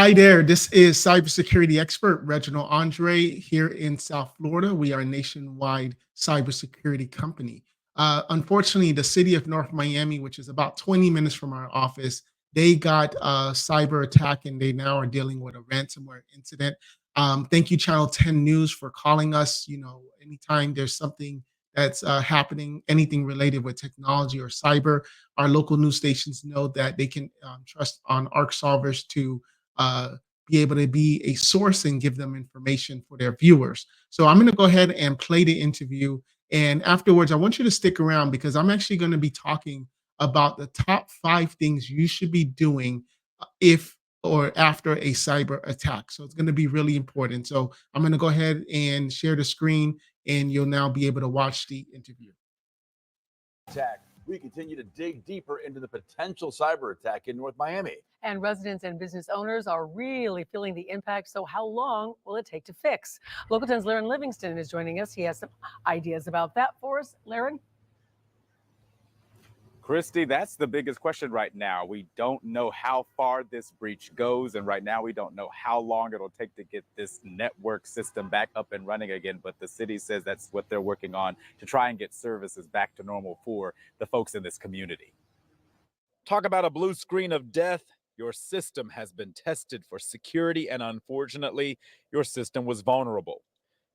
Hi there. This is cybersecurity expert Reginald Andre here in South Florida. We are a nationwide cybersecurity company. Unfortunately, the city of North Miami, which is about 20 minutes from our office, they got a cyber attack and they now are dealing with a ransomware incident. Thank you, Channel 10 News, for calling us. Anytime there's something that's happening, anything related with technology or cyber, our local news stations know that they can trust on ARK Solvers to uh, be able to be a source and give them information for their viewers. So I'm going to go ahead and play the interview. And afterwards, I want you to stick around because I'm actually going to be talking about the top 5 things you should be doing if or after a cyber attack. So it's going to be really important. So I'm going to go ahead and share the screen, and you'll now be able to watch the interview. Attack. We continue to dig deeper into the potential cyber attack in North Miami. And residents and business owners are really feeling the impact. So how long will it take to fix? Local 10's Laren Livingston is joining us. He has some ideas about that for us. Laren? Christy, that's the biggest question right now. We don't know how far this breach goes, and right now we don't know how long it'll take to get this network system back up and running again, but the city says that's what they're working on to try and get services back to normal for the folks in this community. Talk about a blue screen of death. Your system has been tested for security, and unfortunately, your system was vulnerable.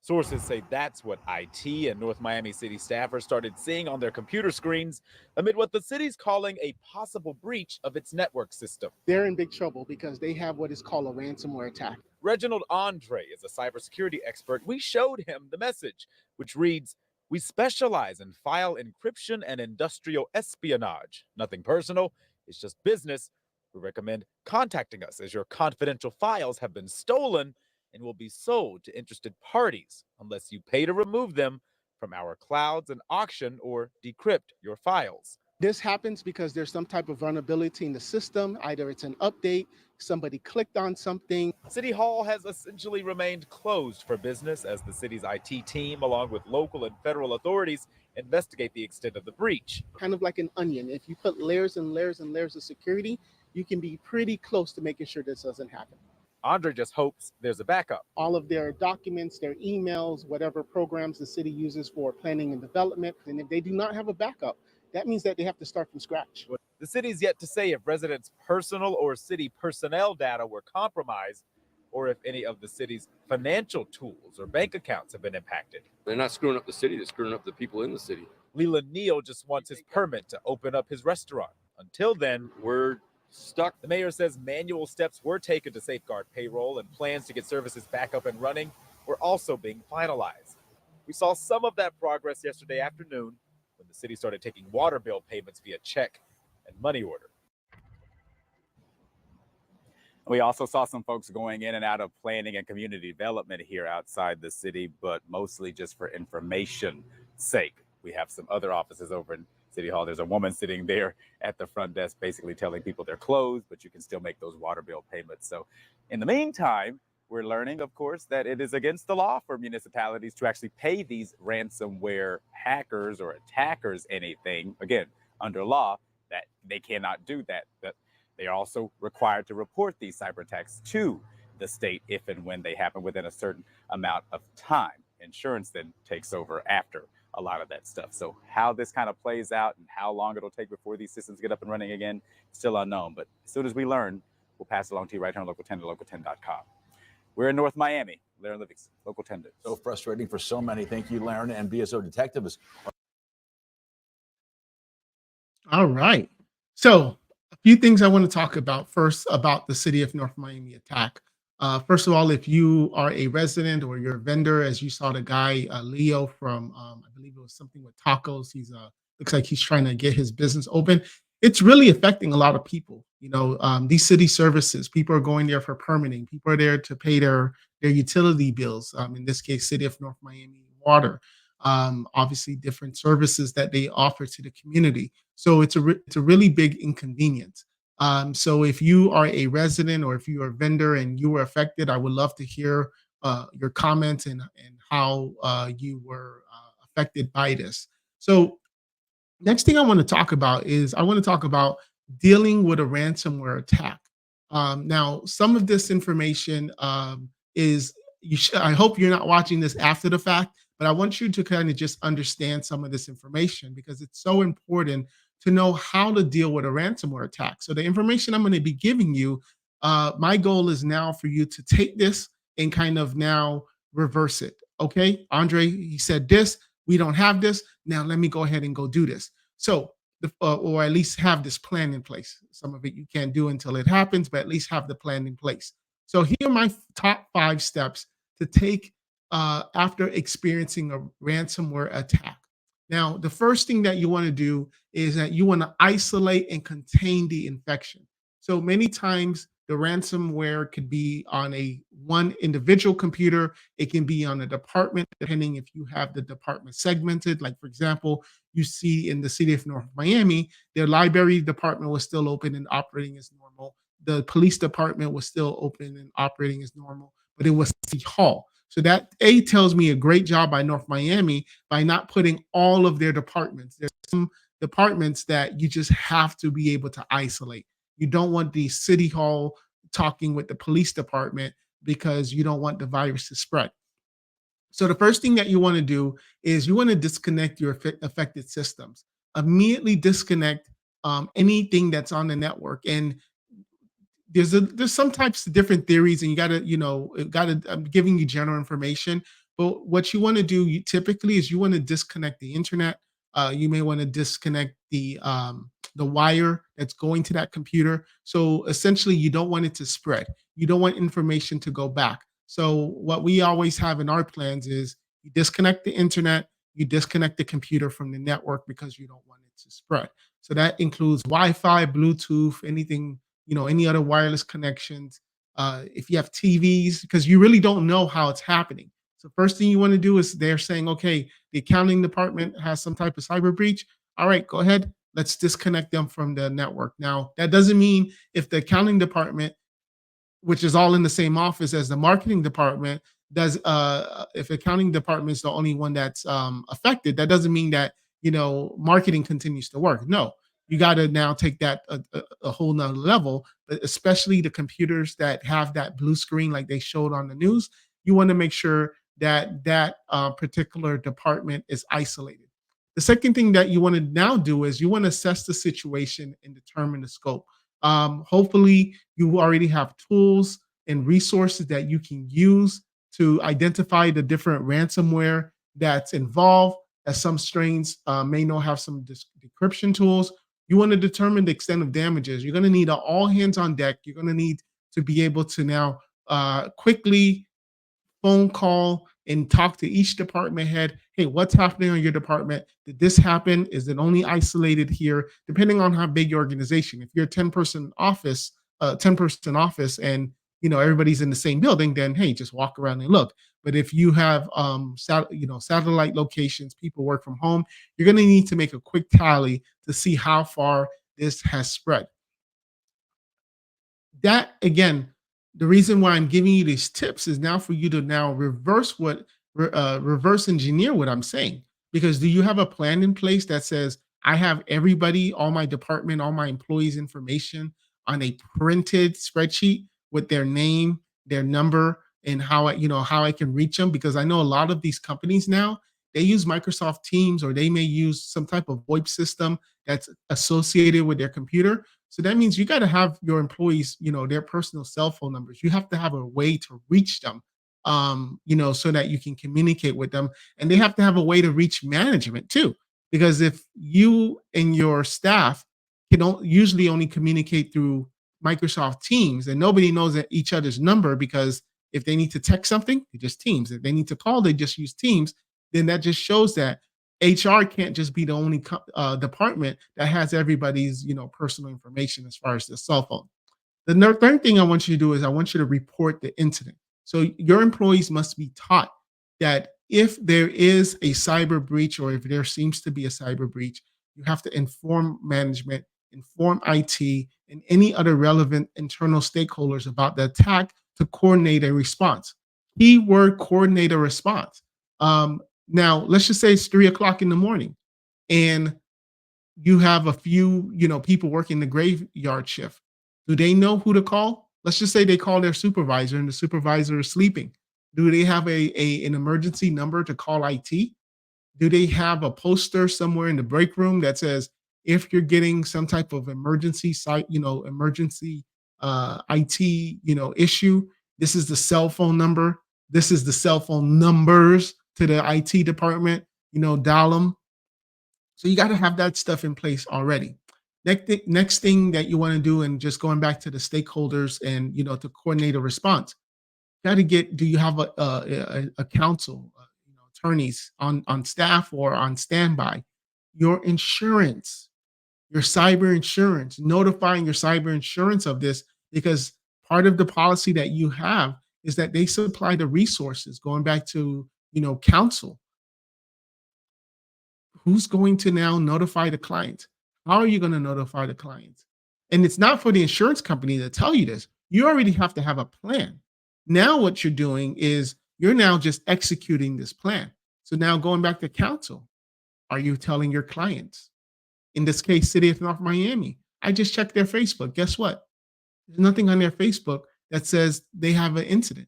Sources say that's what IT and North Miami city staffers started seeing on their computer screens amid what the city's calling a possible breach of its network system. They're in big trouble because they have what is called a ransomware attack. Reginald Andre is a cybersecurity expert. We showed him the message, which reads, "We specialize in file encryption and industrial espionage. Nothing personal, it's just business. We recommend contacting us as your confidential files have been stolen and will be sold to interested parties unless you pay to remove them from our clouds and auction or decrypt your files." This happens because there's some type of vulnerability in the system. Either it's an update, somebody clicked on something. City Hall has essentially remained closed for business as the city's IT team, along with local and federal authorities, investigate the extent of the breach. Kind of like an onion. If you put layers and layers and layers of security, you can be pretty close to making sure this doesn't happen. Andre just hopes there's a backup. All of their documents, their emails, whatever programs the city uses for planning and development. And if they do not have a backup, that means that they have to start from scratch. The city's yet to say if residents' personal or city personnel data were compromised or if any of the city's financial tools or bank accounts have been impacted. They're not screwing up the city, they're screwing up the people in the city. Leland Neal just wants his permit to open up his restaurant. Until then, we're stuck. The mayor says manual steps were taken to safeguard payroll and plans to get services back up and running were also being finalized. We saw some of that progress yesterday afternoon when the city started taking water bill payments via check and money order. We also saw some folks going in and out of planning and community development here outside the city, but mostly just for information sake. We have some other offices over in City Hall. There's a woman sitting there at the front desk basically telling people they're closed, but you can still make those water bill payments. So in the meantime, we're learning, of course, that it is against the law for municipalities to actually pay these ransomware hackers or attackers anything. Again, under law, that they cannot do that. But they are also required to report these cyber attacks to the state if and when they happen within a certain amount of time. Insurance then takes over after a lot of that stuff. So how this kind of plays out and how long it'll take before these systems get up and running again, still unknown. But as soon as we learn, we'll pass it along to you right here on Local 10 to local10.com. We're in North Miami. Laren Livingston, Local 10 News. So frustrating for so many. Thank you, Laren. And BSO Detective is. All right. So a few things I want to talk about. First, about the city of North Miami attack. First of all, if you are a resident or you're a vendor, as you saw the guy, Leo from, I believe it was something with tacos. He's looks like he's trying to get his business open. It's really affecting a lot of people. These city services, people are going there for permitting. People are there to pay their utility bills. In this case, City of North Miami Water. Obviously, different services that they offer to the community. So it's a really big inconvenience. So if you are a resident or if you are a vendor and you were affected, I would love to hear your comments and how you were affected by this. So next thing I want to talk about is I want to talk about dealing with a ransomware attack. Now, some of this information is I hope you're not watching this after the fact, but I want you to kind of just understand some of this information because it's so important to know how to deal with a ransomware attack. So the information I'm going to be giving you, my goal is now for you to take this and kind of now reverse it. Okay, Andre, he said this. We don't have this. Now let me go ahead and go do this. So or at least have this plan in place. Some of it you can't do until it happens, but at least have the plan in place. So here are my top 5 steps to take after experiencing a ransomware attack. Now, the first thing that you want to do is that you want to isolate and contain the infection. So many times the ransomware could be on a one individual computer. It can be on a department, depending if you have the department segmented. Like, for example, you see in the city of North Miami, their library department was still open and operating as normal. The police department was still open and operating as normal, but it was City Hall. So that tells me a great job by North Miami by not putting all of their departments. There's some departments that you just have to be able to isolate. You don't want the City Hall talking with the police department because you don't want the virus to spread. So the first thing that you want to do is you want to disconnect your affected systems. Immediately disconnect anything that's on the network. And there's some types of different theories, and you gotta, I'm giving you general information. But what you want to do typically is you want to disconnect the internet. You may want to disconnect the wire that's going to that computer. So essentially, you don't want it to spread. You don't want information to go back. So what we always have in our plans is you disconnect the internet, you disconnect the computer from the network because you don't want it to spread. So that includes Wi-Fi, Bluetooth, anything, any other wireless connections. If you have TVs, because you really don't know how it's happening. So first thing you want to do is they're saying, okay, the accounting department has some type of cyber breach. All right, go ahead. Let's disconnect them from the network. Now, that doesn't mean if the accounting department, which is all in the same office as the marketing department, does if accounting department is the only one that's affected, that doesn't mean that marketing continues to work. No, you got to now take that a whole nother level, but especially the computers that have that blue screen like they showed on the news. You want to make sure that particular department is isolated. The second thing that you want to now do is you want to assess the situation and determine the scope. Hopefully, you already have tools and resources that you can use to identify the different ransomware that's involved, as some strains may not have some decryption tools. You want to determine the extent of damages. You're going to need all hands on deck. You're going to need to be able to now quickly phone call and talk to each department head. Hey, what's happening on your department? Did this happen? Is it only isolated here? Depending on how big your organization. If you're a 10-person office, and everybody's in the same building, then hey, just walk around and look. But if you have satellite locations, people work from home, you're going to need to make a quick tally to see how far this has spread. That again, the reason why I'm giving you these tips is now for you to now reverse engineer what I'm saying. Because do you have a plan in place that says I have everybody, all my department, all my employees' information on a printed spreadsheet with their name, their number, and how I can reach them? Because I know a lot of these companies now, they use Microsoft Teams, or they may use some type of VoIP system that's associated with their computer. So that means you got to have your employees, their personal cell phone numbers. You have to have a way to reach them, so that you can communicate with them. And they have to have a way to reach management too. Because if you and your staff can usually only communicate through Microsoft Teams, and nobody knows each other's number, because if they need to text something, they just Teams. If they need to call, they just use Teams. Then that just shows that HR can't just be the only department that has everybody's personal information as far as the cell phone. The third thing I want you to do is I want you to report the incident. So your employees must be taught that if there is a cyber breach, or if there seems to be a cyber breach, you have to inform management, inform IT, and any other relevant internal stakeholders about the attack to coordinate a response. Keyword: coordinate a response. Now, let's just say it's 3 o'clock in the morning, and you have a few, people working the graveyard shift. Do they know who to call? Let's just say they call their supervisor and the supervisor is sleeping. Do they have an emergency number to call IT? Do they have a poster somewhere in the break room that says, if you're getting some type of emergency site, emergency IT, issue, this is the cell phone number. This is the cell phone numbers to the IT department, dial them. So you got to have that stuff in place already. Next thing that you want to do, and just going back to the stakeholders and to coordinate a response, got to get. Do you have a counsel, attorneys on staff or on standby? Your insurance, your cyber insurance, notifying your cyber insurance of this, because part of the policy that you have is that they supply the resources. Going back to counsel, who's going to now notify the client? How are you going to notify the client? And it's not for the insurance company to tell you this. You already have to have a plan. Now, what you're doing is you're now just executing this plan. So now going back to counsel, are you telling your clients? In this case, City of North Miami. I just checked their Facebook. Guess what? There's nothing on their Facebook that says they have an incident.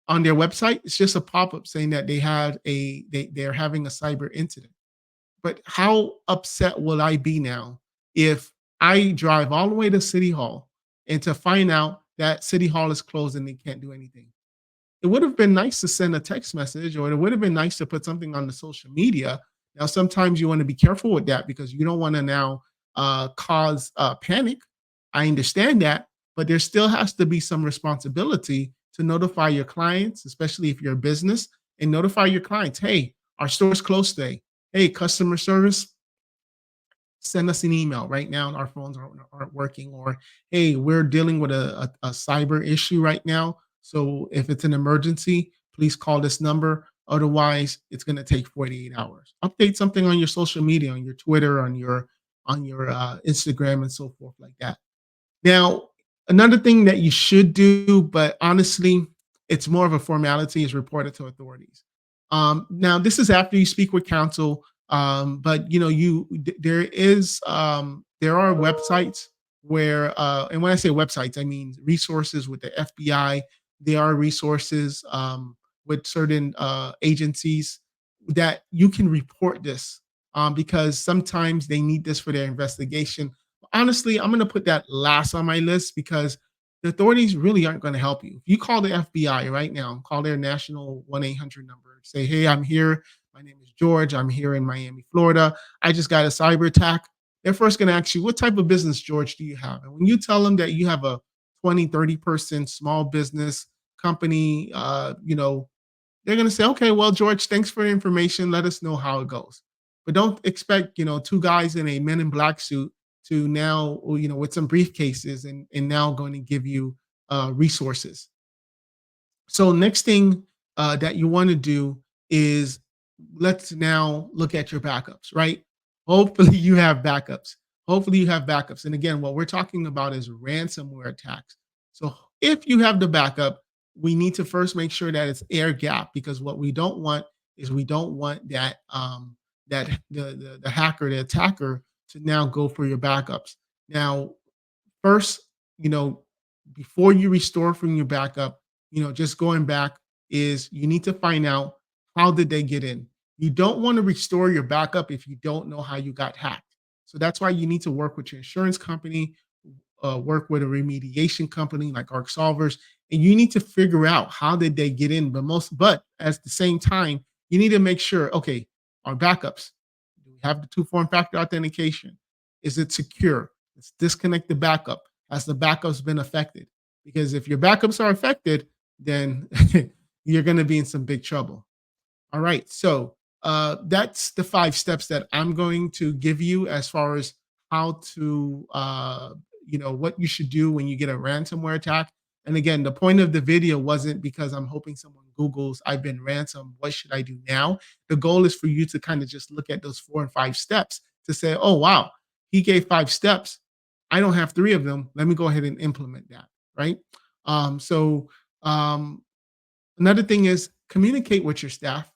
On their website, it's just a pop-up saying that they're having a cyber incident. But how upset will I be now if I drive all the way to City Hall and to find out that City Hall is closed and they can't do anything? It would have been nice to send a text message, or it would have been nice to put something on the social media. Now, sometimes you want to be careful with that because you don't want to now cause panic. I understand that, but there still has to be some responsibility to notify your clients, especially if you're a business, and notify your clients, hey, our store's closed today. Hey, customer service, send us an email right now. Our phones aren't working. Or, hey, we're dealing with a cyber issue right now. So if it's an emergency, please call this number. Otherwise, it's going to take 48 hours. Update something on your social media, on your Twitter, on your Instagram, and so forth like that. Now, another thing that you should do, but honestly, it's more of a formality, is report it to authorities. Now, this is after you speak with counsel, but there are websites where, and when I say websites, I mean resources with the FBI. There are resources with certain agencies that you can report this, because sometimes they need this for their investigation. Honestly, I'm going to put that last on my list because the authorities really aren't going to help you. If you call the FBI right now, call their national 1-800 number, say, hey, I'm here. My name is George. I'm here in Miami, Florida. I just got a cyber attack. They're first going to ask you, what type of business, George, do you have? And when you tell them that you have a 20, 30-person small business company, they're going to say, okay, well, George, thanks for the information. Let us know how it goes. But don't expect, two guys in a Men in Black suit to now, with some briefcases and now going to give you resources. So next thing that you want to do is, let's now look at your backups, right? Hopefully you have backups. Hopefully you have backups. And again, what we're talking about is ransomware attacks. So if you have the backup, we need to first make sure that it's air gap, because what we don't want is that that the hacker, the attacker, to now go for your backups. Now, first, before you restore from your backup, just going back, is you need to find out, how did they get in? You don't want to restore your backup if you don't know how you got hacked. So that's why you need to work with your insurance company, work with a remediation company like ARK Solvers, and you need to figure out how did they get in. But at the same time, you need to make sure, okay, our backups, do we have the two-form factor authentication? Is it secure? Let's disconnect the backup. Has the backups been affected? Because if your backups are affected, then you're going to be in some big trouble. All right, so that's the 5 steps that I'm going to give you as far as how to, what you should do when you get a ransomware attack. And again, the point of the video wasn't because I'm hoping someone Googles, I've been ransomed, what should I do now? The goal is for you to kind of just look at those 4 and 5 steps to say, oh, wow, he gave 5 steps. I don't have 3 of them. Let me go ahead and implement that, right? Another thing is, communicate with your staff.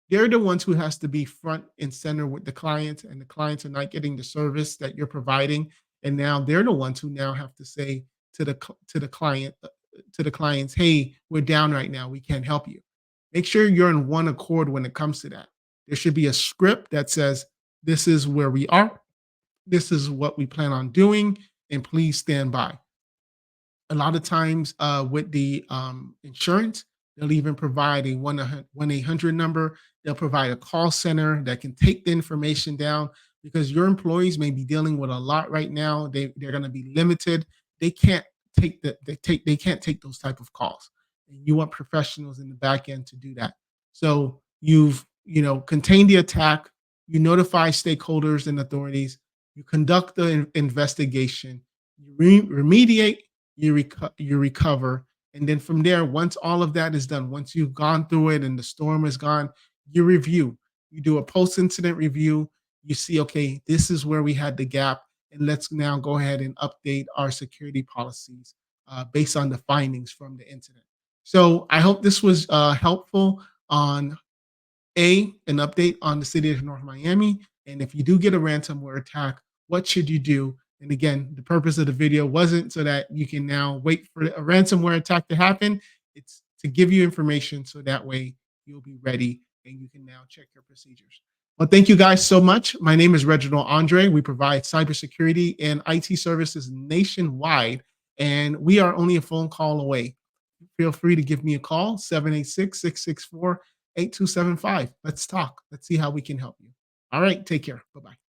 They're the ones who has to be front and center with the client, and the clients are not getting the service that you're providing. And now they're the ones who now have to say, to the client to the clients, hey, we're down right now, we can't help you. Make sure you're in one accord when it comes to that. There should be a script that says, this is where we are, this is what we plan on doing, and please stand by. A lot of times with the insurance, they'll even provide a 1-800 number. They'll provide a call center that can take the information down because your employees may be dealing with a lot right now. They're going to be limited. They can't they can't take those type of calls. And you want professionals in the back end to do that. So you've contained the attack. You notify stakeholders and authorities. You conduct the investigation. You remediate, you recover, and then from there, once all of that is done, once you've gone through it and the storm is gone, you review. You do a post-incident review. You see, okay, this is where we had the gap, and let's now go ahead and update our security policies based on the findings from the incident. So I hope this was helpful on an update on the city of North Miami, and if you do get a ransomware attack, what should you do? And again, the purpose of the video wasn't so that you can now wait for a ransomware attack to happen. It's to give you information so that way you'll be ready and you can now check your procedures. Well, thank you guys so much. My name is Reginald Andre. We provide cybersecurity and IT services nationwide, and we are only a phone call away. Feel free to give me a call, 786-664-8275. Let's talk. Let's see how we can help you. All right, take care. Bye-bye.